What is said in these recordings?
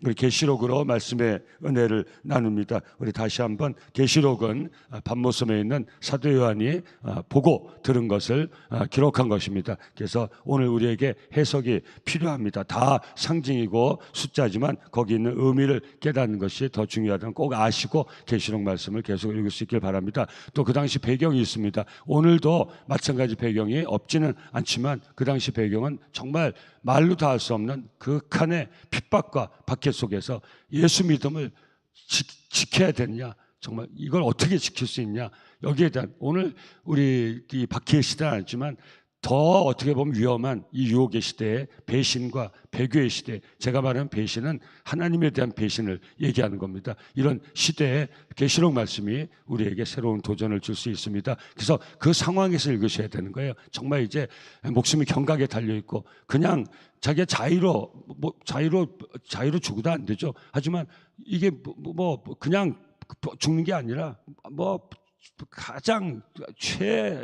우리 계시록으로 말씀의 은혜를 나눕니다. 우리 다시 한번 계시록은 반모섬에 있는 사도 요한이 보고 들은 것을 기록한 것입니다. 그래서 오늘 우리에게 해석이 필요합니다. 다 상징이고 숫자지만 거기 있는 의미를 깨닫는 것이 더 중요하다는 꼭 아시고 계시록 말씀을 계속 읽을 수 있길 바랍니다. 또 그 당시 배경이 있습니다. 오늘도 마찬가지 배경이 없지는 않지만 그 당시 배경은 정말 말로 다 할 수 없는 극한의 핍박과 박해 속에서 예수 믿음을 지켜야 되느냐, 정말 이걸 어떻게 지킬 수 있냐, 여기에 대한 오늘 우리 이 박해의 시대는 아니지만 더 어떻게 보면 위험한 이 유혹의 시대에 배신과 배교의 시대, 제가 말하는 배신은 하나님에 대한 배신을 얘기하는 겁니다. 이런 시대에 계시록 말씀이 우리에게 새로운 도전을 줄 수 있습니다. 그래서 그 상황에서 읽으셔야 되는 거예요. 정말 이제 목숨이 경각에 달려있고 그냥 자기가 자유로 죽어도 안 되죠. 하지만 이게 그냥 죽는 게 아니라 가장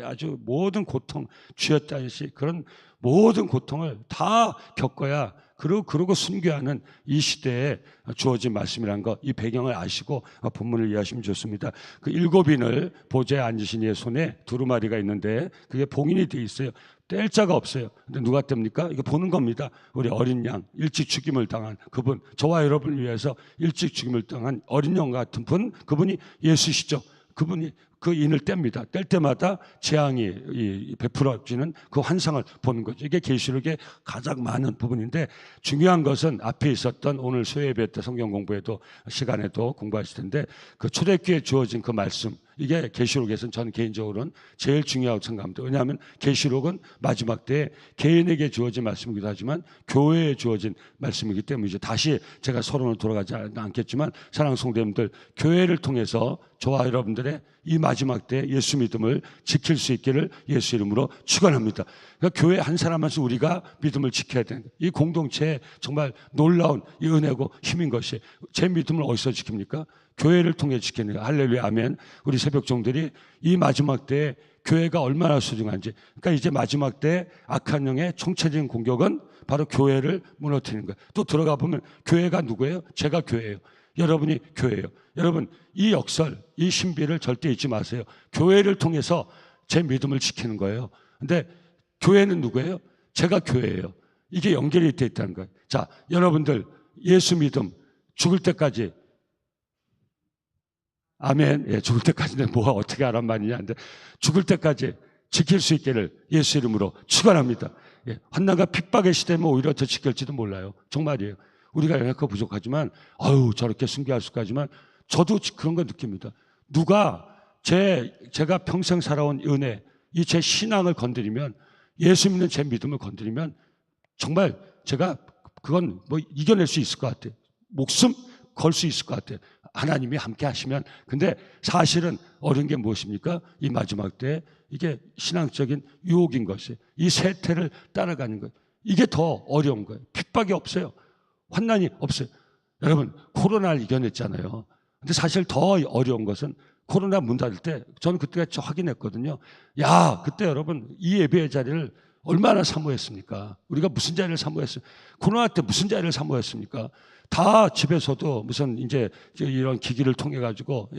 아주 모든 고통, 쥐었다시 그런 모든 고통을 다 겪어야 그러고 순교하는 이 시대에 주어진 말씀이란 거, 이 배경을 아시고 본문을 이해하시면 좋습니다. 그 7인을 보좌에 앉으신 이의 손에 두루마리가 있는데 그게 봉인이 되어 있어요. 뗄 자가 없어요. 근데 누가 뗍니까? 이거 보는 겁니다. 우리 어린 양, 일찍 죽임을 당한 그분, 저와 여러분을 위해서 일찍 죽임을 당한 어린 양 같은 분, 그분이 예수시죠. 그분이 그 인을 뗍니다. 뗄 때마다 재앙이 베풀어지는 그 환상을 보는 거죠. 이게 계시록의 가장 많은 부분인데 중요한 것은 앞에 있었던 오늘 수요예배 때 성경 공부에도 시간에도 공부하실 텐데 그 초대교회에 주어진 그 말씀, 이게 계시록에서는 저는 개인적으로는 제일 중요하다고 생각합니다. 왜냐하면 계시록은 마지막 때에 개인에게 주어진 말씀이기도 하지만 교회에 주어진 말씀이기 때문이죠. 다시 제가 서론을 돌아가지 않겠지만 사랑하는 성도님들, 교회를 통해서 저와 여러분들의 이 마지막 때 예수 믿음을 지킬 수 있기를 예수 이름으로 축원합니다. 그러니까 교회 한 사람 한 사람 우리가 믿음을 지켜야 되는 이 공동체의 정말 놀라운 이 은혜고 힘인 것이, 제 믿음을 어디서 지킵니까? 교회를 통해 지키는 거예요. 할렐루야 아멘. 우리 새벽종들이 이 마지막 때에 교회가 얼마나 소중한지, 그러니까 이제 마지막 때 악한 영의 총체적인 공격은 바로 교회를 무너뜨리는 거예요. 또 들어가 보면 교회가 누구예요? 제가 교회예요. 여러분이 교회예요. 여러분 이 역설, 이 신비를 절대 잊지 마세요. 교회를 통해서 제 믿음을 지키는 거예요. 근데 교회는 누구예요? 제가 교회예요. 이게 연결이 되어 있다는 거예요. 자, 여러분들 예수 믿음 죽을 때까지, 아멘. 예, 죽을 때까지는 뭐가 어떻게 하란 말이냐. 근데 죽을 때까지 지킬 수 있기를 예수 이름으로 축원합니다. 예, 환난과 핍박의 시대면 오히려 더 지킬지도 몰라요. 정말이에요. 우리가 연약하고 부족하지만 저렇게 순교할 수까지만 저도 그런 거 느낍니다. 누가 제가 평생 살아온 은혜, 이 제 신앙을 건드리면, 예수 믿는 제 믿음을 건드리면 정말 제가 그건 이겨낼 수 있을 것 같아요. 목숨 걸 수 있을 것 같아요. 하나님이 함께 하시면. 근데 사실은 어려운 게 무엇입니까? 이 마지막 때 이게 신앙적인 유혹인 것이, 이 세태를 따라가는 것, 이게 더 어려운 거예요. 핍박이 없어요. 환난이 없어요. 여러분 코로나를 이겨냈잖아요. 근데 사실 더 어려운 것은 코로나 문 닫을 때 저는 그때 확인했거든요. 그때 여러분 이 예배의 자리를 얼마나 사모했습니까? 우리가 무슨 자리를 사모했습니까? 코로나 때 무슨 자리를 사모했습니까? 다 집에서도 무슨 이제 이런 기기를 통해 가지고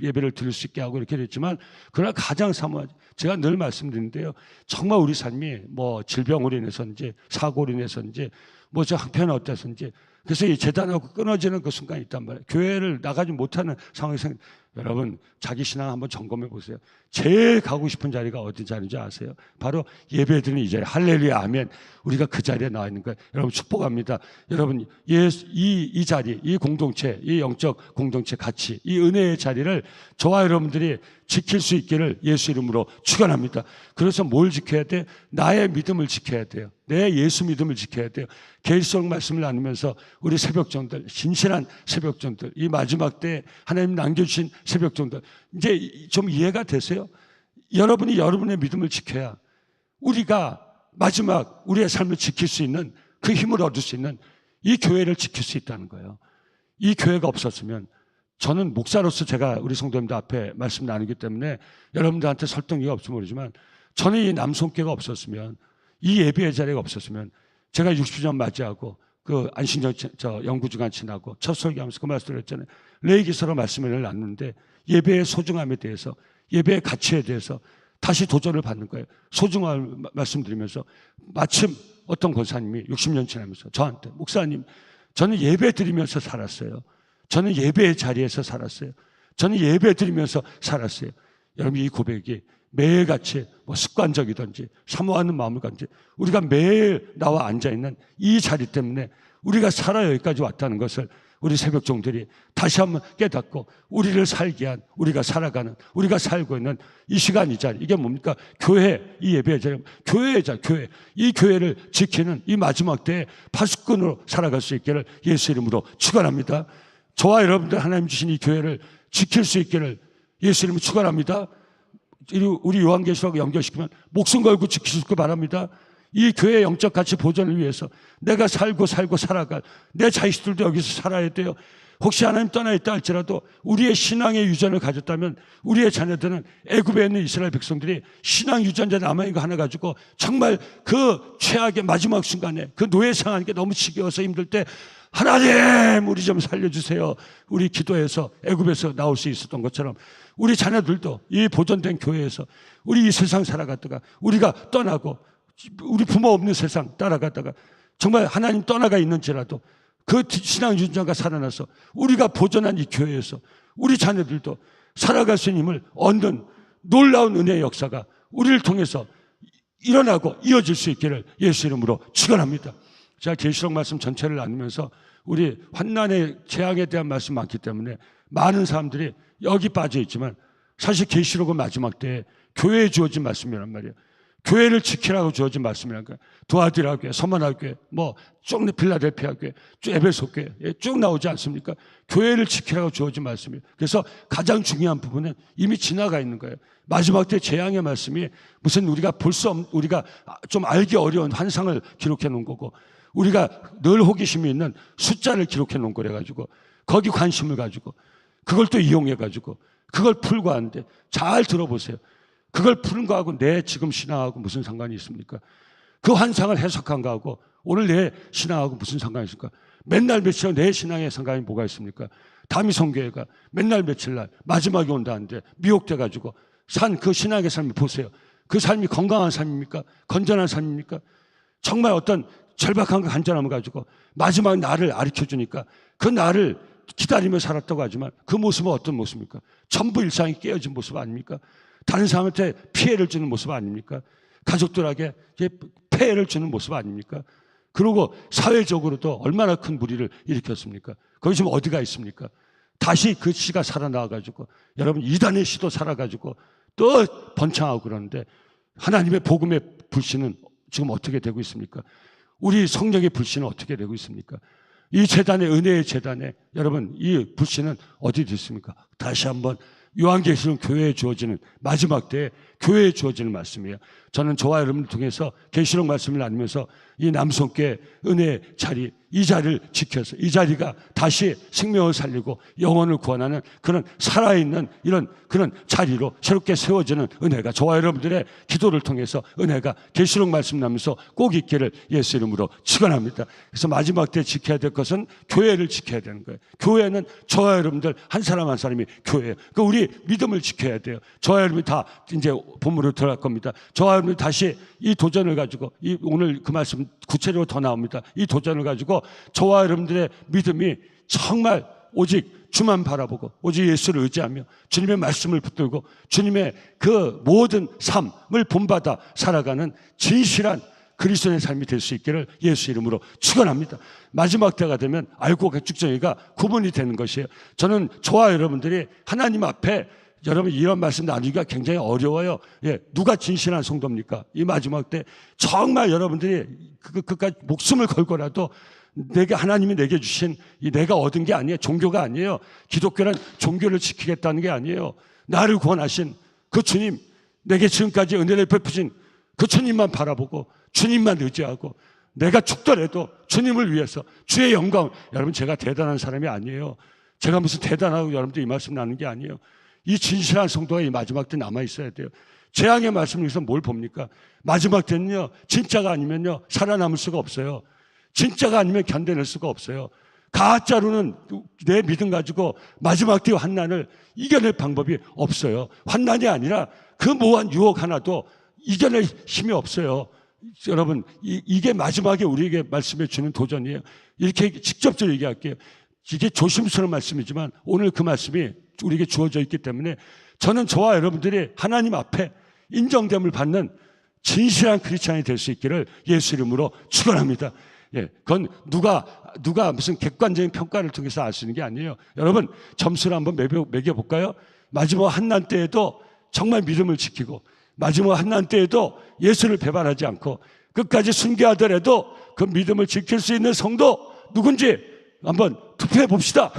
예배를 드릴 수 있게 하고 이렇게 됐지만, 그러나 가장 사모하지, 제가 늘 말씀드리는데요, 정말 우리 삶이 질병으로 인해서인지 사고로 인해서인지 저 한편 어때서인지, 그래서 이 재단하고 끊어지는 그 순간이 있단 말이에요. 교회를 나가지 못하는 상황이 여러분 자기 신앙 한번 점검해 보세요. 제일 가고 싶은 자리가 어디 자리인지 아세요? 바로 예배드리는 이 자리. 할렐루야 아멘. 우리가 그 자리에 나와 있는 거예요. 여러분 축복합니다. 여러분 이 자리, 이 공동체, 이 영적 공동체 가치, 이 은혜의 자리를 저와 여러분들이 지킬 수 있기를 예수 이름으로 축원합니다. 그래서 뭘 지켜야 돼? 나의 믿음을 지켜야 돼요. 내 예수 믿음을 지켜야 돼요. 계시록 말씀을 나누면서 우리 새벽종들, 신실한 새벽종들, 이 마지막 때 하나님 남겨주신 새벽종들, 이제 좀 이해가 되세요? 여러분이 여러분의 믿음을 지켜야 우리가 마지막 우리의 삶을 지킬 수 있는 그 힘을 얻을 수 있는 이 교회를 지킬 수 있다는 거예요. 이 교회가 없었으면, 저는 목사로서 제가 우리 성도님들 앞에 말씀 나누기 때문에 여러분들한테 설득력이 없으면 모르지만, 저는 이 남성교회가 없었으면, 이 예배의 자리가 없었으면 제가 60주년 맞이하고 그 안식년 영구주간 지나고 첫 설교하면서 그 말씀을 했잖아요. 레위기서로 말씀을 나누는데 예배의 소중함에 대해서, 예배의 가치에 대해서 다시 도전을 받는 거예요. 소중함을 말씀드리면서 마침 어떤 권사님이 60년 지나면서 저한테, 목사님, 저는 예배 드리면서 살았어요. 저는 예배의 자리에서 살았어요. 저는 예배 드리면서 살았어요. 여러분, 이 고백이 매일같이 뭐 습관적이든지 사모하는 마음을 갖지, 우리가 매일 나와 앉아있는 이 자리 때문에 우리가 살아 여기까지 왔다는 것을 우리 새벽종들이 다시 한번 깨닫고, 우리를 살게 한, 우리가 살아가는, 우리가 살고 있는 이 시간, 이 자리, 이게 뭡니까? 교회, 이 예배의 자리, 교회의 자리, 교회. 이 교회를 지키는 이 마지막 때에 파수꾼으로 살아갈 수 있기를 예수 이름으로 축원합니다. 저와 여러분들 하나님 주신 이 교회를 지킬 수 있기를 예수 이름으로 축원합니다. 우리 요한계시록 연결시키면 목숨 걸고 지키시길 바랍니다. 이 교회의 영적 가치 보존을 위해서 내가 살고 살아갈 내 자식들도 여기서 살아야 돼요. 혹시 하나님 떠나 있다 할지라도 우리의 신앙의 유전을 가졌다면, 우리의 자녀들은 애굽에 있는 이스라엘 백성들이 신앙 유전자 남아있는 거 하나 가지고 정말 그 최악의 마지막 순간에 그 노예 상하는 게 너무 지겨워서 힘들 때, 하나님 우리 좀 살려주세요, 우리 기도해서 애굽에서 나올 수 있었던 것처럼, 우리 자녀들도 이 보존된 교회에서 우리 이 세상 살아갔다가 우리가 떠나고 우리 부모 없는 세상 따라가다가 정말 하나님 떠나가 있는지라도 그 신앙 유전자가 살아나서 우리가 보존한 이 교회에서 우리 자녀들도 살아갈 수 있는 힘을 얻는 놀라운 은혜의 역사가 우리를 통해서 일어나고 이어질 수 있기를 예수 이름으로 축원합니다. 제가 계시록 말씀 전체를 나누면서 우리 환난의 재앙에 대한 말씀 많기 때문에 많은 사람들이 여기 빠져 있지만, 사실 계시록은 마지막 때에 교회에 주어진 말씀이란 말이에요. 교회를 지키라고 주어진 말씀이란 거예요. 도아디라 교회, 서머나 교회, 쭉 필라델피아 교회, 쭉 에베소 교회 쭉 나오지 않습니까? 교회를 지키라고 주어진 말씀이에요. 그래서 가장 중요한 부분은 이미 지나가 있는 거예요. 마지막 때 재앙의 말씀이 무슨 우리가 볼 수 없는, 우리가 좀 알기 어려운 환상을 기록해 놓은 거고, 우리가 늘 호기심이 있는 숫자를 기록해 놓은 거래 가지고 거기 관심을 가지고 그걸 또 이용해 가지고 그걸 풀고 하는데, 잘 들어보세요. 그걸 푸는 거하고 내 지금 신앙하고 무슨 상관이 있습니까? 그 환상을 해석한 거하고 오늘 내 신앙하고 무슨 상관이 있습니까? 맨날 며칠 내 신앙에 상관이 뭐가 있습니까? 다미성교회가 맨날 며칠날 마지막이 온다는데 미혹돼 가지고 산 그 신앙의 삶을 보세요. 그 삶이 건강한 삶입니까? 건전한 삶입니까? 정말 어떤 절박한 그 간절함을 가지고 마지막 날을 가르쳐주니까 그 날을 기다리며 살았다고 하지만 그 모습은 어떤 모습입니까? 전부 일상이 깨어진 모습 아닙니까? 다른 사람한테 피해를 주는 모습 아닙니까? 가족들에게 폐해를 주는 모습 아닙니까? 그리고 사회적으로도 얼마나 큰 무리를 일으켰습니까? 거기 지금 어디가 있습니까? 다시 그 씨가 살아나와가지고, 여러분 이단의 씨도 살아가지고 또 번창하고 그러는데, 하나님의 복음의 불씨는 지금 어떻게 되고 있습니까? 우리 성령의 불씨는 어떻게 되고 있습니까? 이 재단의, 은혜의 재단에 여러분 이 불씨는 어디 있습니까? 다시 한번 요한계시록 교회에 주어지는 마지막 때에 교회에 주어지는 말씀이에요. 저는 저와 여러분을 통해서 계시록 말씀을 나누면서 이 남성교회 은혜의 자리, 이 자리를 지켜서 이 자리가 다시 생명을 살리고 영혼을 구원하는 그런 살아있는 이런 그런 자리로 새롭게 세워지는 은혜가 저와 여러분들의 기도를 통해서 은혜가 계시록 말씀 나누면서 꼭 있기를 예수 이름으로 축원합니다. 그래서 마지막 때 지켜야 될 것은 교회를 지켜야 되는 거예요. 교회는 저와 여러분들 한 사람 한 사람이 교회예요. 그러니까 우리 믿음을 지켜야 돼요. 저와 여러분이 다 이제 본문으로 들어갈 겁니다. 저와 여러분이 다시 이 도전을 가지고, 오늘 그 말씀 구체적으로 더 나옵니다. 이 도전을 가지고 저와 여러분들의 믿음이 정말 오직 주만 바라보고 오직 예수를 의지하며 주님의 말씀을 붙들고 주님의 그 모든 삶을 본받아 살아가는 진실한 그리스도의 삶이 될 수 있기를 예수 이름으로 축원합니다. 마지막 때가 되면 알고 죽정이가 구분이 되는 것이에요. 저는 저와 여러분들이 하나님 앞에, 여러분 이런 말씀 나누기가 굉장히 어려워요. 누가 진실한 성도입니까? 이 마지막 때 정말 여러분들이 그까지 목숨을 걸고라도 하나님이 내게 주신 내가 얻은 게 아니에요. 종교가 아니에요. 기독교란 종교를 지키겠다는 게 아니에요. 나를 구원하신 그 주님, 내게 지금까지 은혜를 베푸신 그 주님만 바라보고 주님만 의지하고 내가 죽더라도 주님을 위해서 주의 영광. 여러분 제가 대단한 사람이 아니에요. 제가 무슨 대단하고 여러분들 이 말씀 나누는 게 아니에요. 이 진실한 성도가 이 마지막 때 남아 있어야 돼요. 재앙의 말씀을 위해서 뭘 봅니까? 마지막 때는요, 진짜가 아니면요 살아남을 수가 없어요. 진짜가 아니면 견뎌낼 수가 없어요. 가짜로는 내 믿음 가지고 마지막 때 환난을 이겨낼 방법이 없어요. 환난이 아니라 그 모한 유혹 하나도 이겨낼 힘이 없어요. 여러분, 이게 마지막에 우리에게 말씀해 주는 도전이에요. 이렇게 직접적으로 얘기할게요. 이게 조심스러운 말씀이지만 오늘 그 말씀이 우리에게 주어져 있기 때문에 저는 저와 여러분들이 하나님 앞에 인정됨을 받는 진실한 크리스찬이 될 수 있기를 예수 이름으로 축원합니다. 예, 그건 누가 무슨 객관적인 평가를 통해서 알 수 있는 게 아니에요. 여러분, 점수를 한번 매겨볼까요? 마지막 한난 때에도 정말 믿음을 지키고 마지막 한난 때에도 예수를 배반하지 않고 끝까지 순교하더라도 그 믿음을 지킬 수 있는 성도 누군지 한번 투표해 봅시다.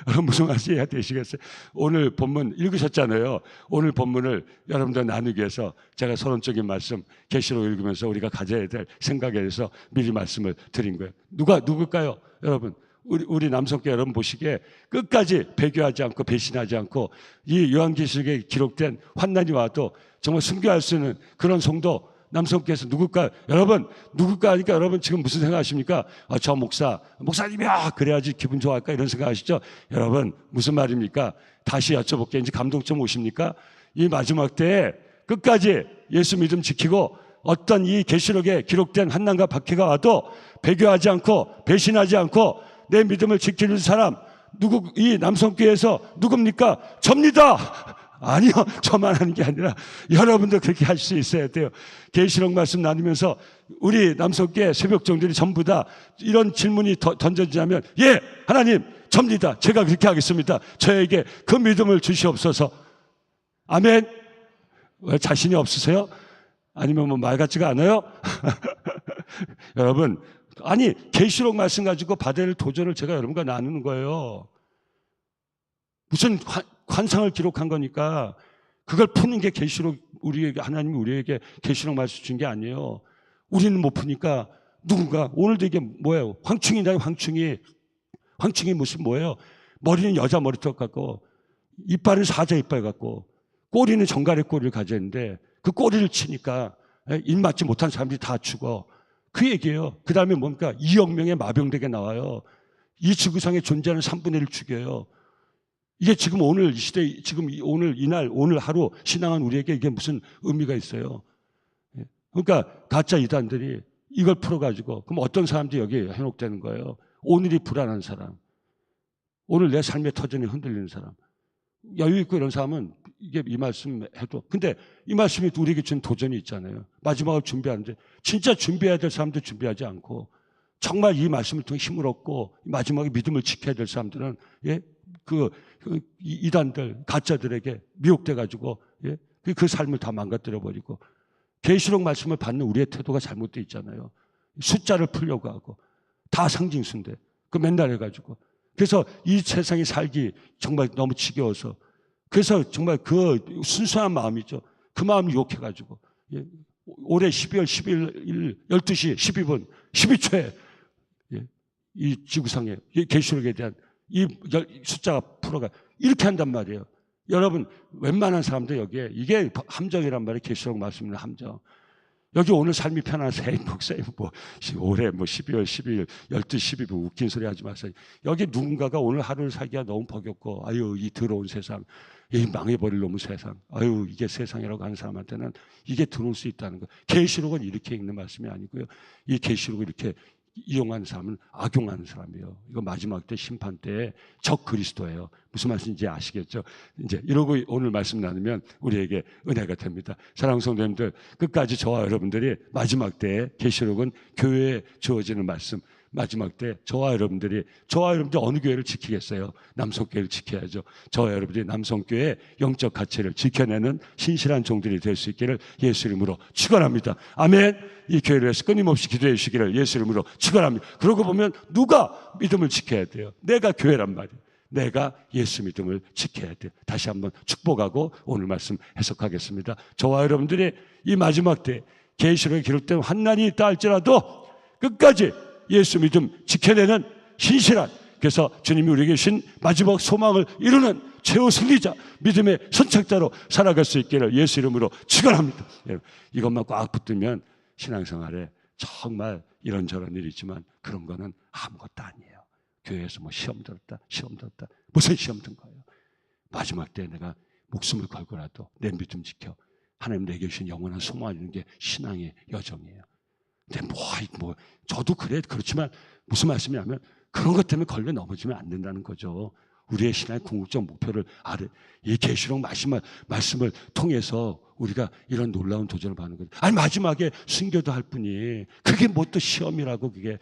여러분 무슨 말씀이 되시겠어요? 오늘 본문 읽으셨잖아요. 오늘 본문을 여러분들 나누기 위해서 제가 서론적인 말씀 계시록 읽으면서 우리가 가져야 될 생각에 대해서 미리 말씀을 드린 거예요. 누굴까요? 여러분, 우리 남성께 여러분 보시기에 끝까지 배교하지 않고 배신하지 않고 이 요한계시록에 기록된 환난이 와도 정말 순교할 수 있는 그런 성도 남성께서 누굴까요? 여러분, 누굴까 하니까 여러분 지금 무슨 생각하십니까? 저 목사님이야! 그래야지 기분 좋아할까? 이런 생각하시죠? 여러분, 무슨 말입니까? 다시 여쭤볼게요. 이제 감동 좀 오십니까? 이 마지막 때에 끝까지 예수 믿음 지키고 어떤 이 계시록에 기록된 환난과 박해가 와도 배교하지 않고 배신하지 않고 내 믿음을 지키는 사람, 이 남성교회에서 누굽니까? 접니다! 아니요, 저만 하는 게 아니라 여러분도 그렇게 할 수 있어야 돼요. 계시록 말씀 나누면서 우리 남성교회 새벽종들이 전부 다 이런 질문이 던져지자면, 예, 하나님, 접니다. 제가 그렇게 하겠습니다. 저에게 그 믿음을 주시옵소서. 아멘. 왜 자신이 없으세요? 아니면 뭐 말 같지가 않아요? 여러분, 아니 계시록 말씀 가지고 받아야 할 도전을 제가 여러분과 나누는 거예요. 무슨 환상을 기록한 거니까 그걸 푸는 게 계시록, 우리에게 하나님이 우리에게 계시록 말씀 준 게 아니에요. 우리는 못 푸니까 누군가, 오늘도 이게 뭐예요? 황충이다. 황충이 무슨 뭐예요? 머리는 여자 머리털 같고 이빨은 사자 이빨 같고 꼬리는 정갈의 꼬리를 가져 있는데 그 꼬리를 치니까 입맞지 못한 사람들이 다 죽어. 그 얘기예요. 그 다음에 뭡니까? 2억 명의 마병되게 나와요. 이 지구상에 존재하는 3분의 1을 죽여요. 이게 지금 오늘 이 시대, 지금 오늘 이날, 오늘 하루 신앙한 우리에게 이게 무슨 의미가 있어요? 그러니까 가짜 이단들이 이걸 풀어가지고, 그럼 어떤 사람들이 여기에 현혹되는 거예요? 오늘이 불안한 사람, 오늘 내 삶의 터전이 흔들리는 사람, 여유 있고 이런 사람은 이게 이 말씀 해도, 근데 이 말씀이 우리에게 준 도전이 있잖아요. 마지막을 준비하는데 진짜 준비해야 될 사람들 준비하지 않고 정말 이 말씀을 통해 힘을 얻고 마지막에 믿음을 지켜야 될 사람들은 이단들, 가짜들에게 미혹돼 가지고 그 삶을 다 망가뜨려 버리고, 계시록 말씀을 받는 우리의 태도가 잘못되어 있잖아요. 숫자를 풀려고 하고 다 상징수인데 그 맨날 해가지고, 그래서 이 세상에 살기 정말 너무 지겨워서, 그래서 정말 그 순수한 마음이죠. 그 마음을 유혹해가지고 올해 12월 11일 12시 12분 12초에 이 지구상에 계시록에 대한 이 숫자가 풀어가 이렇게 한단 말이에요. 여러분, 웬만한 사람들 여기에 이게 함정이란 말이에요. 계시록 말씀은 함정. 여기 오늘 삶이 편안해서 목사님 올해 12월 12일 12시 12분 웃긴 소리 하지 마세요. 여기 누군가가 오늘 하루를 살기가 너무 버겁고, 아유 이 더러운 세상, 이 망해버릴 놈의 세상, 아유 이게 세상이라고 하는 사람한테는 이게 들어올 수 있다는 거. 계시록은 이렇게 읽는 말씀이 아니고요. 이 계시록을 이렇게 이용하는 사람은 악용하는 사람이에요. 이거 마지막 때 심판 때의 적 그리스도예요. 무슨 말씀인지 아시겠죠? 이제 이러고 오늘 말씀 나누면 우리에게 은혜가 됩니다. 사랑하는 성도님들, 끝까지 저와 여러분들이 마지막 때에 계시록은 교회에 주어지는 말씀, 마지막 때 저와 여러분들이 어느 교회를 지키겠어요? 남성교회를 지켜야죠. 저와 여러분들이 남성교회의 영적 가치를 지켜내는 신실한 종들이 될 수 있기를 예수 이름으로 축원합니다. 아멘. 이 교회를 위해서 끊임없이 기도해 주시기를 예수 이름으로 축원합니다. 그러고 보면 누가 믿음을 지켜야 돼요? 내가 교회란 말이에요. 내가 예수 믿음을 지켜야 돼요. 다시 한번 축복하고 오늘 말씀 해석하겠습니다. 저와 여러분들이 이 마지막 때 계시록에 기록된 환난이 있다 할지라도 끝까지 예수 믿음 지켜내는 신실한, 그래서 주님이 우리에게 주신 마지막 소망을 이루는 최후 승리자, 믿음의 선착자로 살아갈 수 있기를 예수 이름으로 축원합니다. 이것만 꽉 붙들면 신앙생활에 정말 이런저런 일이 있지만 그런 거는 아무것도 아니에요. 교회에서 뭐 시험 들었다 무슨 시험 든 거예요. 마지막 때 내가 목숨을 걸고라도 내 믿음 지켜 하나님 내게 주신 영원한 소망하는 게 신앙의 여정이에요. 근데 저도 그렇지만 무슨 말씀이냐면 그런 것 때문에 걸려 넘어지면 안 된다는 거죠. 우리의 신앙의 궁극적 목표를 이 계시록 말씀을 통해서 우리가 이런 놀라운 도전을 받는 거죠. 아니 마지막에 순교도 할 뿐이 그게 뭐 또 시험이라고 그게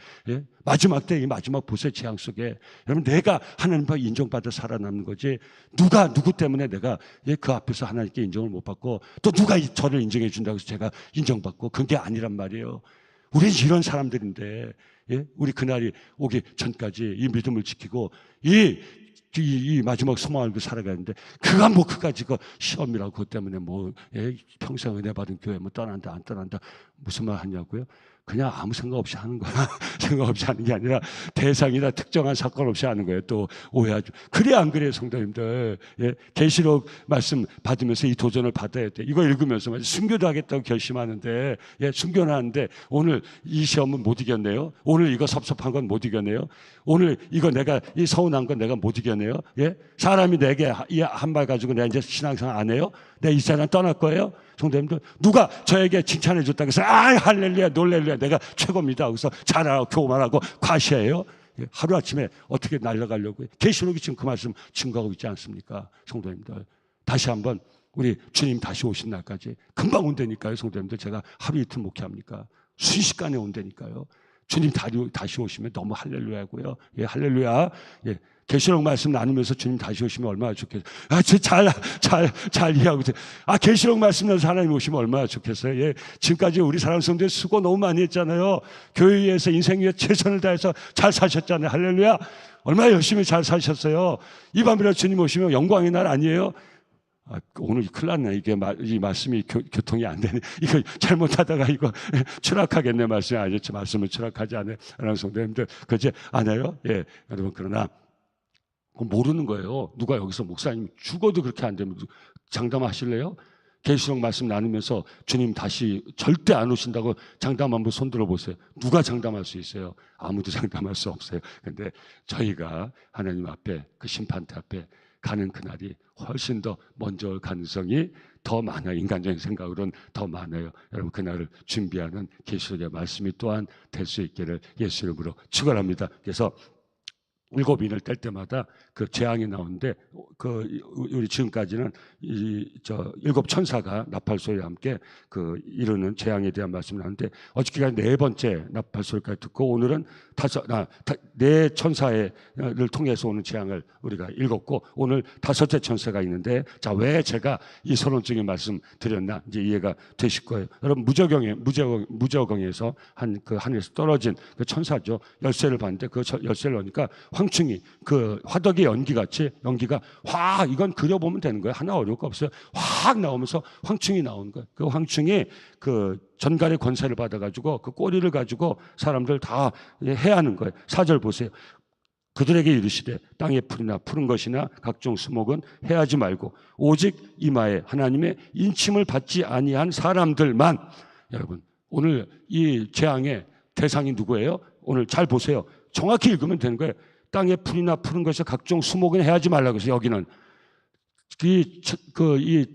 마지막 때 이 마지막 보세 재앙 속에 여러분 내가 하나님 앞에 인정받아 살아남는 거지 누구 때문에 내가 그 앞에서 하나님께 인정을 못 받고 또 누가 저를 인정해 준다고 해서 제가 인정받고 그게 아니란 말이에요. 우리는 이런 사람들인데 우리 그날이 오기 전까지 이 믿음을 지키고 이 마지막 소망을 알고 살아가는데 그가 뭐 그까지 그 시험이라고 그것 때문에 평생 은혜 받은 교회 떠난다 안 떠난다 무슨 말 하냐고요? 그냥 아무 생각 없이 하는 거야. 생각 없이 하는 게 아니라 대상이나 특정한 사건 없이 하는 거예요. 또 오해하죠. 그래 안 그래요, 성도님들? 계시록 말씀 받으면서 이 도전을 받아야 돼. 이거 읽으면서 순교도 하겠다고 결심하는데 순교는 하는데 오늘 이 시험은 못 이겼네요. 오늘 이거 섭섭한 건 못 이겼네요. 오늘 이거 내가 이 서운한 건 내가 못 이겼네요. 사람이 내게 이 한 말 가지고 내가 이제 신앙생활 안 해요? 내가 이 세상 떠날 거예요? 성도님들 누가 저에게 칭찬해 줬다고 해서 할렐루야 놀렐루야 내가 최고입니다. 그래서 잘하고 교만하고 과시해요. 하루아침에 어떻게 날아가려고 계시록이 지금 그 말씀 증거하고 있지 않습니까? 성도님들 다시 한번 우리 주님 다시 오신 날까지 금방 온다니까요. 성도님들 제가 하루 이틀 목회합니까? 순식간에 온다니까요. 주님 다시 오시면 너무 할렐루야고요. 할렐루야. 계시록 말씀 나누면서 주님 다시 오시면 얼마나 좋겠어요. 잘 이해하고 있어요. 계시록 말씀 나눠서 하나님 오시면 얼마나 좋겠어요. 지금까지 우리 사랑 성도들 수고 너무 많이 했잖아요. 교회 위해서 인생 위해 최선을 다해서 잘 사셨잖아요. 할렐루야. 얼마나 열심히 잘 사셨어요. 이 밤이라 주님 오시면 영광의 날 아니에요? 오늘 큰일 났네. 이 말씀이 교통이 안 되네. 이거 잘못하다가 이거 추락하겠네. 말씀이 아니죠. 말씀을 추락하지 않아요. 사랑 성도님들 그러지 않아요? 여러분 그러나 모르는 거예요. 누가 여기서 목사님 죽어도 그렇게 안 되면 장담하실래요? 계시록 말씀 나누면서 주님 다시 절대 안 오신다고 장담 한번 손들어 보세요. 누가 장담할 수 있어요? 아무도 장담할 수 없어요. 그런데 저희가 하나님 앞에 그 심판대 앞에 가는 그날이 훨씬 더 먼저 올 가능성이 더 많아요. 인간적인 생각으로는 더 많아요. 여러분 그날을 준비하는 계시록의 말씀이 또한 될 수 있기를 예수 이름으로 축원합니다. 그래서 7인을 뗄 때마다 그 재앙이 나오는데 우리 지금까지는 7 천사가 나팔 소리와 함께 이루는 재앙에 대한 말씀을 하는데 어저께가 4번째 나팔 소리까지 듣고 오늘은 4 천사를 통해서 오는 재앙을 우리가 읽었고 오늘 5째 천사가 있는데 왜 제가 이 서론적인 말씀 드렸나 이제 이해가 되실 거예요. 여러분 무저경에서 하늘에서 떨어진 그 천사죠. 열쇠를 봤는데 그 열쇠를 넣으니까 황충이 그 화덕의 연기같이 연기가 이건 그려보면 되는 거예요. 하나 어려울 거 없어요. 확 나오면서 황충이 나오는 거예요. 그 황충이 그 전갈의 권세를 받아가지고 그 꼬리를 가지고 사람들 다 해하는 거예요. 4절 보세요. 그들에게 이르시되 땅의 풀이나 푸른 것이나 각종 수목은 해하지 말고 오직 이마에 하나님의 인침을 받지 아니한 사람들만. 여러분 오늘 이 재앙의 대상이 누구예요? 오늘 잘 보세요. 정확히 읽으면 되는 거예요. 땅의 풀이나 푸른 것이 각종 수목은 해하지 말라고 해서 여기는 이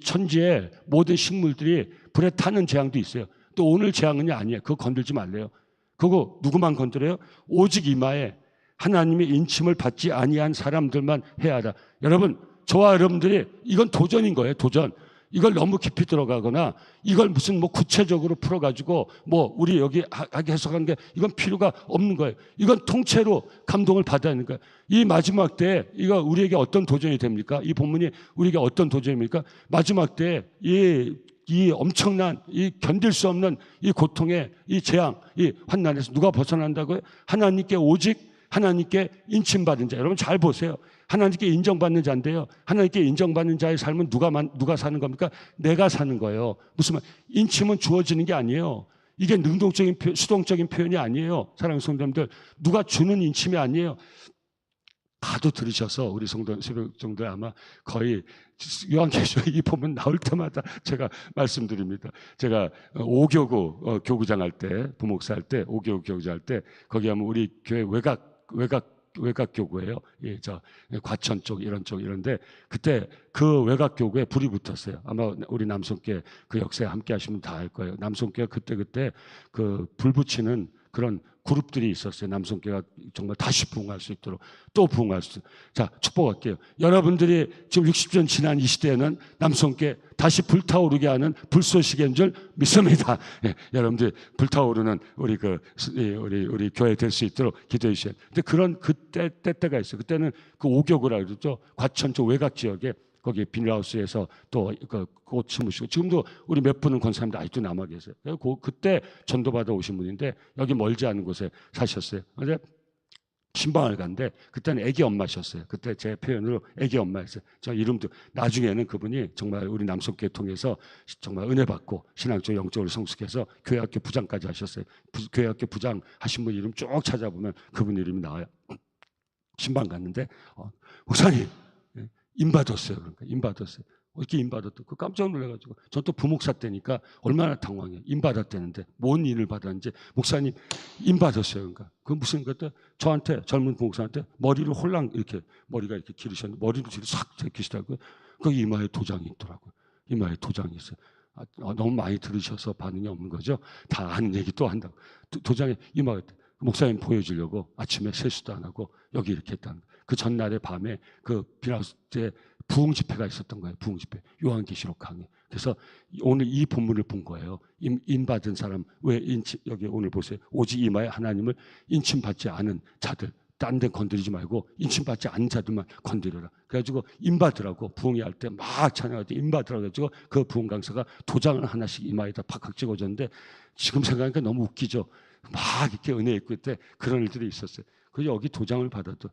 천지의 모든 식물들이 불에 타는 재앙도 있어요. 또 오늘 재앙은 아니에요. 그거 건들지 말래요. 그거 누구만 건드려요? 오직 이마에 하나님의 인침을 받지 아니한 사람들만 해하라. 여러분 저와 여러분들이 이건 도전인 거예요. 도전. 이걸 너무 깊이 들어가거나 이걸 무슨 구체적으로 풀어가지고 우리 여기 하게 해석하는 게 이건 필요가 없는 거예요. 이건 통째로 감동을 받아야 하는 거예요. 이 마지막 때 이거 우리에게 어떤 도전이 됩니까? 이 본문이 우리에게 어떤 도전입니까? 마지막 때 이 엄청난 이 견딜 수 없는 이 고통의 이 재앙, 이 환난에서 누가 벗어난다고요? 하나님께 인침받은 자. 여러분 잘 보세요. 하나님께 인정받는 자인데요. 하나님께 인정받는 자의 삶은 누가 사는 겁니까? 내가 사는 거예요. 무슨 말? 인침은 주어지는 게 아니에요. 이게 수동적인 표현이 아니에요. 사랑하는 성도님들, 누가 주는 인침이 아니에요. 다도 들으셔서 우리 새벽종들 아마 거의 요한계시록 이 본문 나올 때마다 제가 말씀드립니다. 제가 5교구 교구장 할 때, 부목사 할 때, 5교구 교구장 할 때 거기 하면 우리 교회 외곽 교구예요. 예, 저 과천 쪽 이런데 그때 그 외곽 교구에 불이 붙었어요. 아마 우리 남성께 그 역사에 함께 하시면 다 알 거예요. 남성께가 그때 그 불 붙이는 그런 그룹들이 있었어요. 남성교회가 정말 다시 부흥할 수 있도록 또 부흥할 수. 자, 축복할게요. 여러분들이 지금 60년 지난 이 시대에는 남성교회 다시 불타오르게 하는 불쏘시개인 줄 믿습니다. 예, 여러분들 불타오르는 우리 교회 될 수 있도록 기도해 주셔야 돼요. 근데 그런 때가 있어요. 그때는 그 오교구라 그러죠. 과천 쪽 외곽 지역에 거기 비닐하우스에서 또 꽃 심으시고 지금도 우리 몇 분은 권사님들 아직도 남아 계세요. 그때 전도받아 오신 분인데 여기 멀지 않은 곳에 사셨어요. 그런데 신방을 갔는데 그때는 애기 엄마셨어요. 그때 제 표현으로 애기 엄마였어요. 저 이름도 나중에는 그분이 정말 우리 남성교회 통해서 정말 은혜 받고 신앙적 영적으로 성숙해서 교회학교 부장까지 하셨어요. 교회학교 부장 하신 분 이름 쭉 찾아보면 그분 이름이 나와요. 신방 갔는데 목사님 임받았어요. 그러니까 임받았어요. 이렇게 임받았다. 그 깜짝 놀라가지고 전 또 부목사 때니까 얼마나 당황해요. 임받았다는데 뭔 일을 받았는지 목사님 임받았어요. 그러니까 그 무슨 것도 저한테 젊은 부목사한테 머리를 홀랑 이렇게 머리가 이렇게 기르셨는데 머리를 뒤로 싹 제끼시더라고요. 거기 이마에 도장이 있더라고요. 이마에 도장이 있어요. 너무 많이 들으셔서 반응이 없는 거죠. 다 아는 얘기 또 한다고. 도장에 이마가 목사님 보여주려고 아침에 세수도 안 하고 여기 이렇게 했다는 거예요. 그 전날의 밤에 그 비라우스 때 부흥 집회가 있었던 거예요. 부흥 집회. 요한계시록 강의. 그래서 오늘 이 본문을 본 거예요. 인받은 사람 왜 여기 오늘 보세요. 오직 이마에 하나님을 인침받지 않은 자들 딴 데 건드리지 말고 인침받지 않은 자들만 건드려라. 그래가지고 인받으라고 부흥회 할 때 막 찬양할 때 인받으라고 해가지고 그 부흥 강사가 도장을 하나씩 이마에다 팍팍 찍어줬는데 지금 생각하니까 너무 웃기죠. 막 이렇게 은혜 입고 때 그런 일들이 있었어요. 그래서 여기 도장을 받아도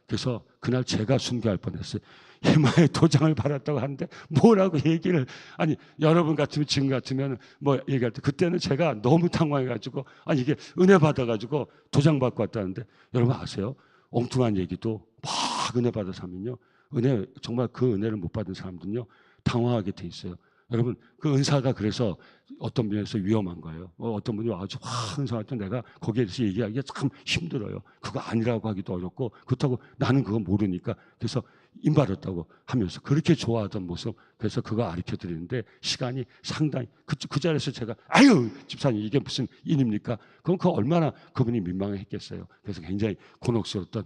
그래서 그날 제가 순교할 뻔했어요. 이마에 도장을 받았다고 하는데 뭐라고 얘기를 아니 여러분 같으면 지금 같으면 뭐 얘기할 때 그때는 제가 너무 당황해가지고 아니 이게 은혜 받아가지고 도장 받고 왔다는데 여러분 아세요? 엉뚱한 얘기도 막 은혜 받아서 하면요 정말 그 은혜를 못 받은 사람들은요 당황하게 돼 있어요. 여러분 그 은사가 그래서 어떤 면에서 위험한 거예요. 어떤 분이 아주 은사할 때 내가 거기에 대해서 얘기하기가 참 힘들어요. 그거 아니라고 하기도 어렵고 그렇다고 나는 그거 모르니까 그래서 임받았다고 하면서 그렇게 좋아하던 모습 그래서 그거 가르쳐 드리는데 시간이 상당히 그 자리에서 제가 아유 집사님 이게 무슨 일입니까? 그럼 그 얼마나 그분이 민망했겠어요. 그래서 굉장히 곤혹스러웠던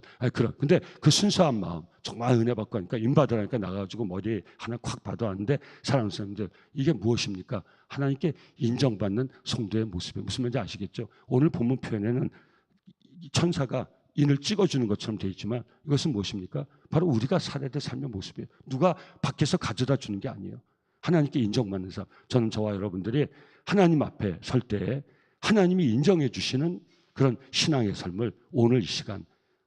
근데 그 순수한 마음 정말 은혜 받고 하니까 임받으라니까 나가가지고 머리에 하나 콱 받아왔는데 사람들 이게 무엇입니까? 하나님께 인정받는 성도의 모습이 무슨 말인지 아시겠죠? 오늘 본문 표현에는 천사가 인을 찍어주는 것처럼 되어 있지만 이것은 무엇입니까? 바로 우리가 살아야 될 삶의 모습이에요. 누가 밖에서 가져다 주는 게 아니에요. 하나님께 인정받는 삶. 저는 저와 여러분들이 하나님 앞에 설 때 하나님이 인정해 주시는 그런 신앙의 삶을 오늘 이 시간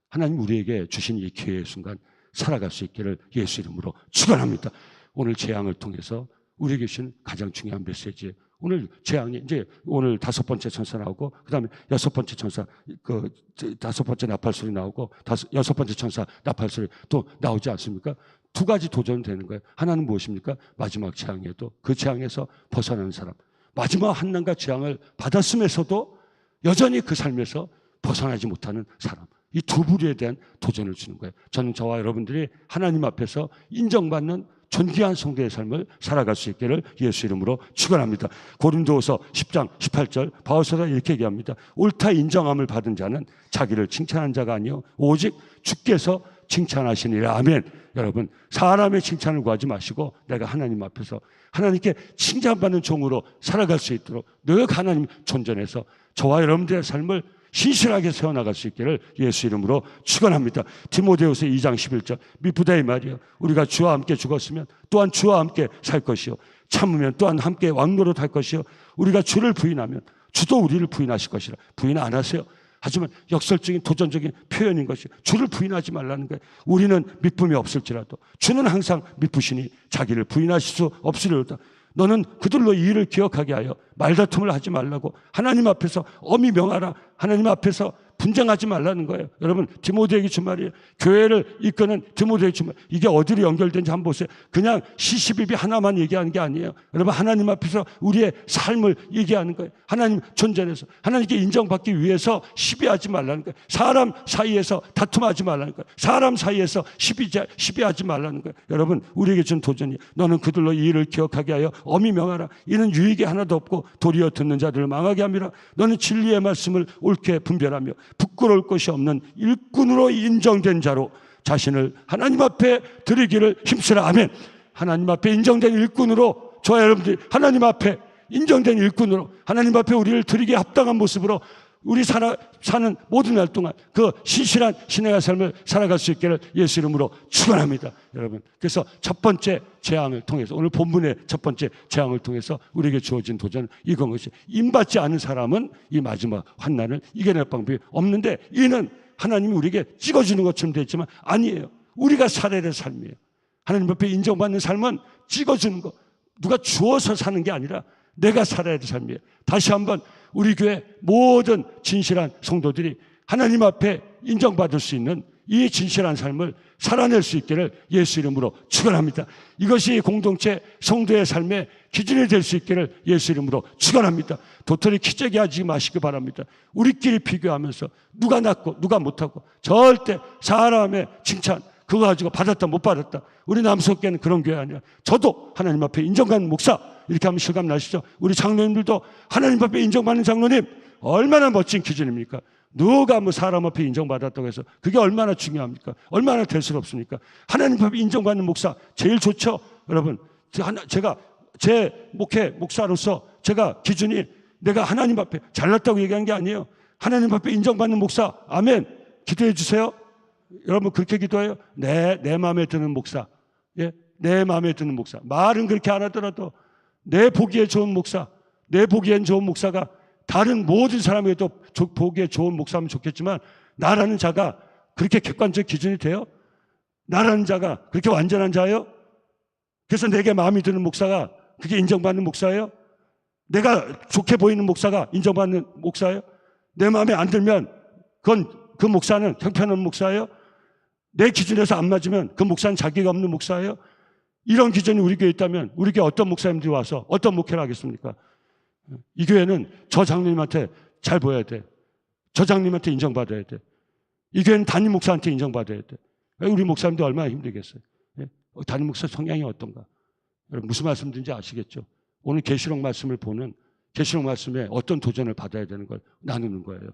하나님 우리에게 주신 이 기회의 순간 살아갈 수 있기를 예수 이름으로 축원합니다. 오늘 재앙을 통해서 우리에게 주신 가장 중요한 메시지. 오늘 재앙이 이제 오늘 5번째 천사 나오고 그다음에 6번째 천사 그 5번째 나팔 소리 나오고 6번째 천사 나팔 소리 또 나오지 않습니까? 두 가지 도전이 되는 거예요. 하나는 무엇입니까? 마지막 재앙에도 그 재앙에서 벗어나는 사람. 마지막 한난과 재앙을 받았음에서도 여전히 그 삶에서 벗어나지 못하는 사람. 이 두 부류에 대한 도전을 주는 거예요. 저는 저와 여러분들이 하나님 앞에서 인정받는 존귀한 성도의 삶을 살아갈 수 있기를 예수 이름으로 축원합니다. 고린도후서 10장 18절 바울서가 이렇게 얘기합니다. 옳다 인정함을 받은 자는 자기를 칭찬한 자가 아니요 오직 주께서 칭찬하시니라. 아멘. 여러분 사람의 칭찬을 구하지 마시고 내가 하나님 앞에서 하나님께 칭찬받는 종으로 살아갈 수 있도록 늘 하나님 존전해서 저와 여러분들의 삶을 신실하게 세워나갈 수 있기를 예수 이름으로 축원합니다. 디모데후서 2장 11절 미쁘다의 말이요 우리가 주와 함께 죽었으면 또한 주와 함께 살 것이요 참으면 또한 함께 왕노릇 할 것이요 우리가 주를 부인하면 주도 우리를 부인하실 것이라. 부인 안 하세요. 하지만 역설적인 도전적인 표현인 것이 주를 부인하지 말라는 거예요. 우리는 믿음이 없을지라도 주는 항상 믿으시니 자기를 부인하실 수 없으리로다. 너는 그들로 이 일을 기억하게 하여 말다툼을 하지 말라고 하나님 앞에서 엄히 명하라. 하나님 앞에서 분쟁하지 말라는 거예요. 여러분, 디모데에게 준 말이에요. 교회를 이끄는 디모데에게 준 말. 이게 어디로 연결된지 한번 보세요. 그냥 시시비비 하나만 얘기하는 게 아니에요. 여러분, 하나님 앞에서 우리의 삶을 얘기하는 거예요. 하나님 존재에서 하나님께 인정받기 위해서 시비하지 말라는 거예요. 사람 사이에서 다툼하지 말라는 거예요. 사람 사이에서 시비하지 말라는 거예요. 여러분, 우리에게 준 도전이 너는 그들로 이 일을 기억하게 하여 엄히 명하라. 이는 유익이 하나도 없고 도리어 듣는 자들을 망하게 함이라. 너는 진리의 말씀을 옳게 분별하며 부끄러울 것이 없는 일꾼으로 인정된 자로 자신을 하나님 앞에 드리기를 힘쓰라. 아멘. 하나님 앞에 인정된 일꾼으로, 저와 여러분들이 하나님 앞에 인정된 일꾼으로 하나님 앞에 우리를 드리기에 합당한 모습으로 우리 사는 모든 날 동안 그 신실한 신앙의 삶을 살아갈 수 있기를 예수 이름으로 축원합니다. 여러분, 그래서 첫 번째 재앙을 통해서, 오늘 본문의 첫 번째 재앙을 통해서 우리에게 주어진 도전은 이건 것이, 임받지 않은 사람은 이 마지막 환난을 이겨낼 방법이 없는데, 이는 하나님이 우리에게 찍어주는 것처럼 되어 있지만 아니에요. 우리가 살아야 될 삶이에요. 하나님 앞에 인정받는 삶은 찍어주는 거, 누가 주어서 사는 게 아니라 내가 살아야 될 삶이에요. 다시 한번 우리 교회 모든 진실한 성도들이 하나님 앞에 인정받을 수 있는 이 진실한 삶을 살아낼 수 있기를 예수 이름으로 축원합니다. 이것이 공동체 성도의 삶의 기준이 될 수 있기를 예수 이름으로 축원합니다. 도토리 키재기 하지 마시기 바랍니다. 우리끼리 비교하면서 누가 낫고 누가 못하고, 절대 사람의 칭찬 그거 가지고 받았다 못 받았다, 우리 남석교회는 그런 교회 아니라, 저도 하나님 앞에 인정받는 목사, 이렇게 하면 실감 나시죠? 우리 장로님들도 하나님 앞에 인정받는 장로님, 얼마나 멋진 기준입니까? 누가 뭐 사람 앞에 인정받았다고 해서 그게 얼마나 중요합니까? 얼마나 대수롭습니까? 하나님 앞에 인정받는 목사 제일 좋죠. 여러분, 제가 제 목사로서 제가 기준이 내가 하나님 앞에 잘났다고 얘기한 게 아니에요. 하나님 앞에 인정받는 목사, 아멘. 기도해 주세요. 여러분, 그렇게 기도해요. 내 마음에 드는 목사, 예, 내 마음에 드는 목사. 말은 그렇게 안 하더라도 내 보기에 좋은 목사, 내 보기엔 좋은 목사가 다른 모든 사람에게도 보기에 좋은 목사면 좋겠지만, 나라는 자가 그렇게 객관적 기준이 돼요? 나라는 자가 그렇게 완전한 자예요? 그래서 내게 마음에 드는 목사가 그게 인정받는 목사예요? 내가 좋게 보이는 목사가 인정받는 목사예요? 내 마음에 안 들면 그 목사는 형편없는 목사예요? 내 기준에서 안 맞으면 그 목사는 자기가 없는 목사예요? 이런 기준이 우리 교회에 있다면 우리 교회 어떤 목사님들이 와서 어떤 목회를 하겠습니까? 이 교회는 저 장로님한테 잘 보여야 돼. 저 장로님한테 인정받아야 돼. 이 교회는 담임 목사한테 인정받아야 돼. 우리 목사님도 얼마나 힘들겠어요. 담임 목사 성향이 어떤가? 여러분, 무슨 말씀인지 아시겠죠? 오늘 계시록 말씀을 보는, 계시록 말씀에 어떤 도전을 받아야 되는 걸 나누는 거예요.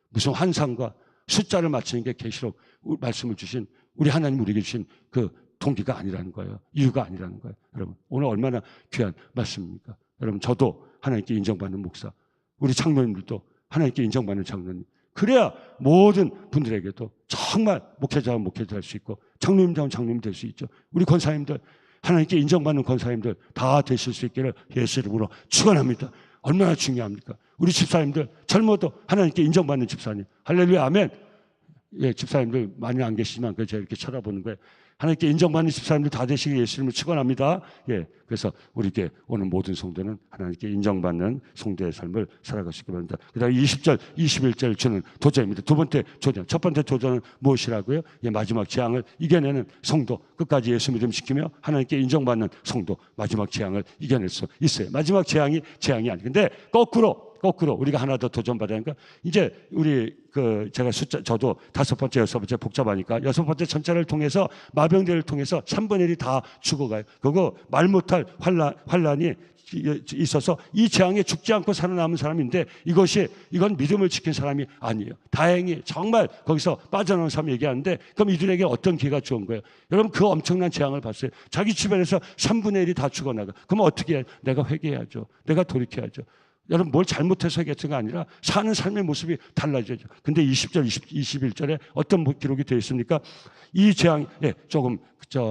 무슨 환상과 숫자를 맞추는 게 계시록 말씀을 주신, 우리 하나님 우리에게 주신 그 동기가 아니라는 거예요. 이유가 아니라는 거예요. 여러분, 오늘 얼마나 귀한 말씀입니까? 여러분, 저도 하나님께 인정받는 목사, 우리 장로님들도 하나님께 인정받는 장로님, 그래야 모든 분들에게도 정말 목회자는 목회자 할 수 있고, 장로님자는 장로님 될 수 있죠. 우리 권사님들, 하나님께 인정받는 권사님들 다 되실 수 있기를 예수 이름으로 축원합니다. 얼마나 중요합니까? 우리 집사님들, 젊어도 하나님께 인정받는 집사님, 할렐루야, 아멘. 예, 집사님들 많이 안 계시지만 제가 이렇게 쳐다보는 거예요. 하나님께 인정받는 집사님들 다 되시길 예수 이름으로 축원합니다. 예, 그래서 우리에게 오는 모든 성도는 하나님께 인정받는 성도의 삶을 살아가시기 바랍니다. 그 다음에 20절, 21절 주는 도전입니다. 두 번째 도전. 첫 번째 도전은 무엇이라고요? 예, 마지막 재앙을 이겨내는 성도, 끝까지 예수 믿음 지키며 하나님께 인정받는 성도, 마지막 재앙을 이겨낼 수 있어요. 마지막 재앙이 아니. 근데 거꾸로 우리가 하나 더 도전받으니까, 이제 우리 제가 저도 5번째, 6번째 복잡하니까 6번째 전차를 통해서, 마병대를 통해서 3분의 1이 다 죽어가요. 그거 말 못할 환란이 있어서 이 재앙에 죽지 않고 살아남은 사람인데, 이건 믿음을 지킨 사람이 아니에요. 다행히 정말 거기서 빠져나온 사람 얘기하는데, 그럼 이들에게 어떤 기회가 좋은 거예요? 여러분, 그 엄청난 재앙을 봤어요. 자기 주변에서 3분의 1이 다 죽어나가. 그럼 어떻게 해요? 내가 회개해야죠. 내가 돌이켜야죠. 여러분, 뭘 잘못해서 했던 게 아니라 사는 삶의 모습이 달라져요. 근데 20절, 21절에 어떤 기록이 되어 있습니까? 이 재앙, 예, 조금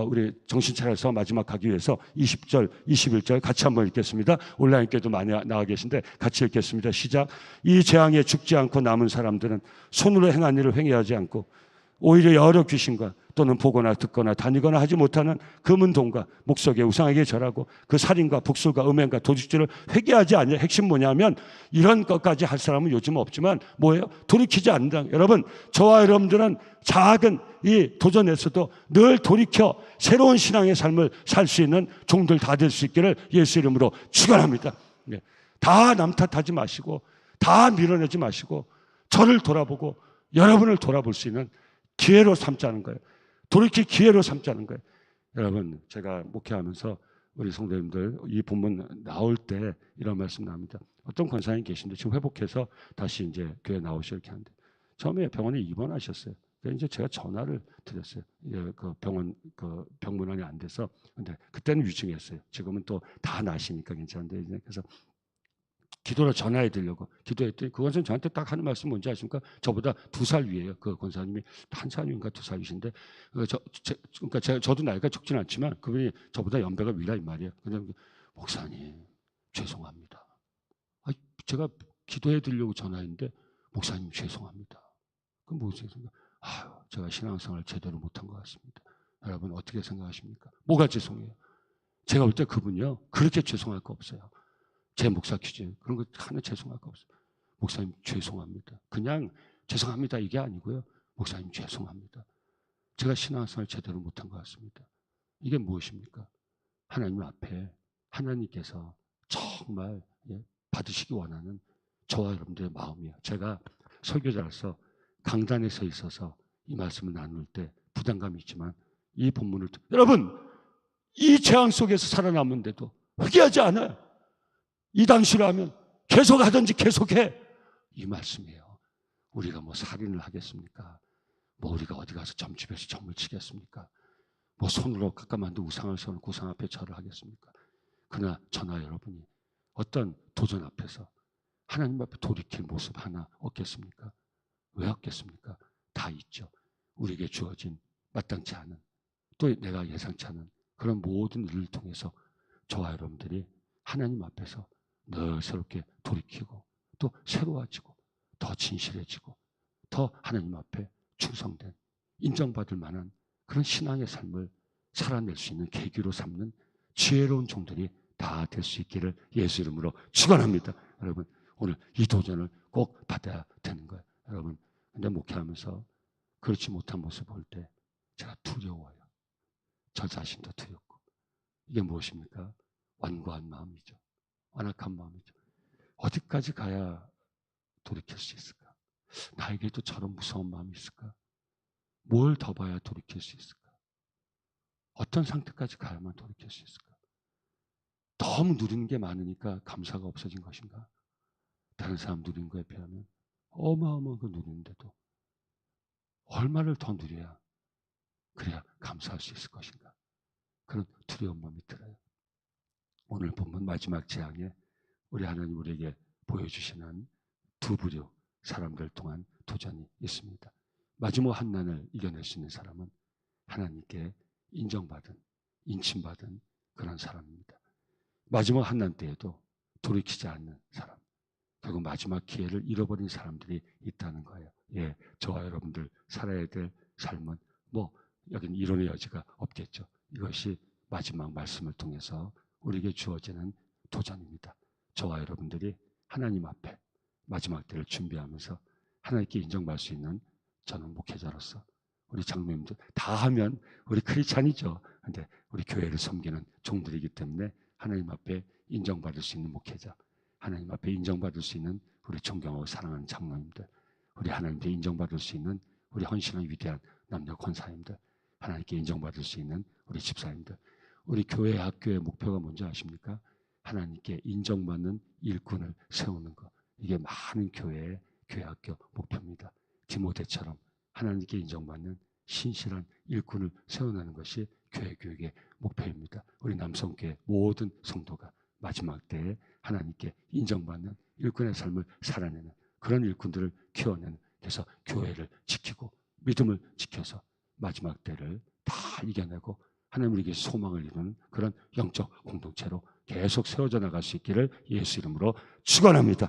우리 정신 차려서 마지막 가기 위해서 20절, 21절 같이 한번 읽겠습니다. 온라인께도 많이 나와 계신데 같이 읽겠습니다. 시작. 이 재앙에 죽지 않고 남은 사람들은 손으로 행한 일을 횡의하지 않고 오히려 여러 귀신과 또는 보거나 듣거나 다니거나 하지 못하는 금은동과 목석의 우상에게 절하고 그 살인과 북술과 음행과 도둑질을 회개하지 않냐. 핵심 뭐냐면 이런 것까지 할 사람은 요즘 없지만 뭐예요? 돌이키지 않는다. 여러분, 저와 여러분들은 작은 이 도전에서도 늘 돌이켜 새로운 신앙의 삶을 살 수 있는 종들 다 될 수 있기를 예수 이름으로 축원합니다. 다 남 탓하지 마시고 다 밀어내지 마시고 저를 돌아보고 여러분을 돌아볼 수 있는 기회로 삼자는 거예요. 돌이킬 기회로 삼자는 거예요. 여러분, 제가 목회하면서 우리 성도님들 이 본문 나올 때 이런 말씀 나옵니다. 어떤 권사님 계신데 지금 회복해서 다시 이제 교회 나오시고 이렇게 하는데 처음에 병원에 입원하셨어요. 그래서 이제 제가 전화를 드렸어요. 그 병원 그 병문안이 안 돼서 근데 그때는 위중했어요. 지금은 또 다 나시니까 괜찮은데 이제 그래서 기도로 전화해 드리려고 기도했더니 그 권사님 저한테 딱 하는 말씀 뭔지 아십니까? 저보다 2살 위에요. 그 권사님이 1살인가 2살이신데 그러니까 저도 나이가 적진 않지만 그분이 저보다 연배가 위라 이 말이에요. 근데 목사님 죄송합니다. 제가 기도해 드리려고 전화했는데 목사님 죄송합니다. 그럼 무슨 생각? 제가 신앙생활 제대로 못한 것 같습니다. 여러분 어떻게 생각하십니까? 뭐가 죄송해요? 제가 볼 때 그분이요 그렇게 죄송할 거 없어요. 제 목사 퀴즈 그런 거 하나 죄송할 거 없어요. 목사님 죄송합니다. 그냥 죄송합니다 이게 아니고요. 목사님 죄송합니다. 제가 신앙생활 제대로 못한 것 같습니다. 이게 무엇입니까? 하나님 앞에 하나님께서 정말 받으시기 원하는 저와 여러분들의 마음이에요. 제가 설교자로서 강단에 서 있어서 이 말씀을 나눌 때 부담감이 있지만 이 본문을 여러분 이 재앙 속에서 살아남는데도 회개하지 않아요. 이 당시로 하면 계속 하든지 계속해. 이 말씀이에요. 우리가 뭐 살인을 하겠습니까? 뭐 우리가 어디 가서 점집에서 점을 치겠습니까? 뭐 손으로 깎아 만든 우상을 세워놓고 우상 앞에 절을 하겠습니까? 그러나 저나 여러분이 어떤 도전 앞에서 하나님 앞에 돌이킬 모습 하나 없겠습니까? 왜 없겠습니까? 다 있죠. 우리에게 주어진 마땅치 않은 또 내가 예상치 않은 그런 모든 일을 통해서 저와 여러분들이 하나님 앞에서 늘 새롭게 돌이키고 또 새로워지고 더 진실해지고 더 하나님 앞에 충성된 인정받을 만한 그런 신앙의 삶을 살아낼 수 있는 계기로 삼는 지혜로운 종들이 다 될 수 있기를 예수 이름으로 축원합니다. 여러분 오늘 이 도전을 꼭 받아야 되는 거예요. 여러분 근데 목회하면서 그렇지 못한 모습 볼 때 제가 두려워요. 저 자신도 두렵고 이게 무엇입니까? 완고한 마음이죠. 완악한 마음이죠. 어디까지 가야 돌이킬 수 있을까? 나에게도 저런 무서운 마음이 있을까? 뭘 더 봐야 돌이킬 수 있을까? 어떤 상태까지 가야만 돌이킬 수 있을까? 너무 누리는 게 많으니까 감사가 없어진 것인가? 다른 사람 누리는 거에 비하면 어마어마한 거 누리는데도 얼마를 더 누려야 그래야 감사할 수 있을 것인가? 그런 두려운 마음이 들어요. 오늘 본문 마지막 재앙에 우리 하나님 우리에게 보여주시는 두 부류 사람들 동안 도전이 있습니다. 마지막 한난을 이겨낼 수 있는 사람은 하나님께 인정받은 인침받은 그런 사람입니다. 마지막 한난 때에도 돌이키지 않는 사람, 결국 마지막 기회를 잃어버린 사람들이 있다는 거예요. 저와 여러분들 살아야 될 삶은 뭐 여기는 이론의 여지가 없겠죠. 이것이 마지막 말씀을 통해서 우리에게 주어지는 도전입니다. 저와 여러분들이 하나님 앞에 마지막 때를 준비하면서 하나님께 인정받을 수 있는 저는 목회자로서 우리 장로님들 다 하면 우리 크리스찬이죠. 근데 우리 교회를 섬기는 종들이기 때문에 하나님 앞에 인정받을 수 있는 목회자, 하나님 앞에 인정받을 수 있는 우리 존경하고 사랑하는 장로님들, 우리 하나님께 인정받을 수 있는 우리 헌신한 위대한 남녀 권사님들, 하나님께 인정받을 수 있는 우리 집사님들, 우리 교회 학교의 목표가 뭔지 아십니까? 하나님께 인정받는 일꾼을 세우는 것. 이게 많은 교회 학교 목표입니다. 디모데처럼 하나님께 인정받는 신실한 일꾼을 세워나는 것이 교회 교육의 목표입니다. 우리 남성교회 모든 성도가 마지막 때에 하나님께 인정받는 일꾼의 삶을 살아내는 그런 일꾼들을 키워내는, 그래서 교회를 지키고 믿음을 지켜서 마지막 때를 다 이겨내고 하나님 우리에게 소망을 이루는 그런 영적 공동체로 계속 세워져 나갈 수 있기를 예수 이름으로 축원합니다.